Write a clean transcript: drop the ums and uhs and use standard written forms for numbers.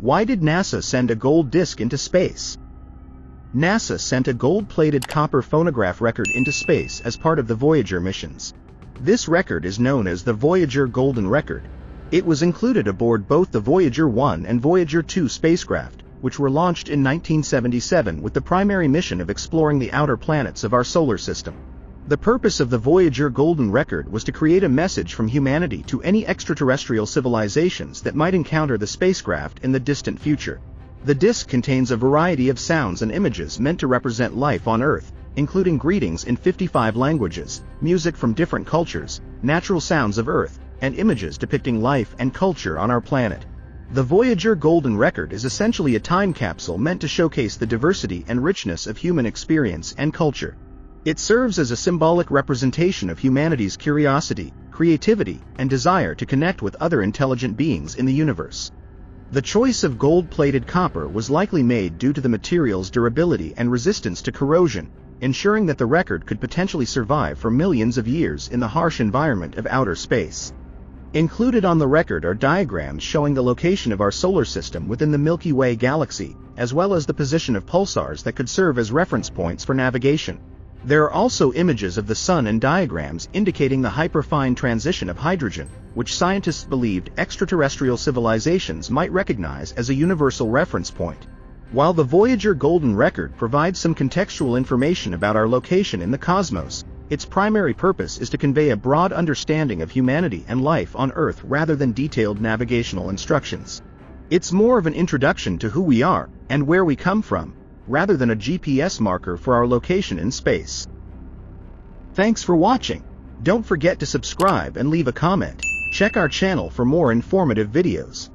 Why did NASA send a gold disc into space? NASA sent a gold-plated copper phonograph record into space as part of the Voyager missions. This record is known as the Voyager Golden Record. It was included aboard both the Voyager 1 and Voyager 2 spacecraft, which were launched in 1977 with the primary mission of exploring the outer planets of our solar system. The purpose of the Voyager Golden Record was to create a message from humanity to any extraterrestrial civilizations that might encounter the spacecraft in the distant future. The disc contains a variety of sounds and images meant to represent life on Earth, including greetings in 55 languages, music from different cultures, natural sounds of Earth, and images depicting life and culture on our planet. The Voyager Golden Record is essentially a time capsule meant to showcase the diversity and richness of human experience and culture. It serves as a symbolic representation of humanity's curiosity, creativity, and desire to connect with other intelligent beings in the universe. The choice of gold-plated copper was likely made due to the material's durability and resistance to corrosion, ensuring that the record could potentially survive for millions of years in the harsh environment of outer space. Included on the record are diagrams showing the location of our solar system within the Milky Way galaxy, as well as the position of pulsars that could serve as reference points for navigation. There are also images of the Sun and diagrams indicating the hyperfine transition of hydrogen, which scientists believed extraterrestrial civilizations might recognize as a universal reference point. While the Voyager Golden Record provides some contextual information about our location in the cosmos, its primary purpose is to convey a broad understanding of humanity and life on Earth rather than detailed navigational instructions. It's more of an introduction to who we are and where we come from, rather than a GPS marker for our location in space. Thanks for watching. Don't forget to subscribe and leave a comment. Check our channel for more informative videos.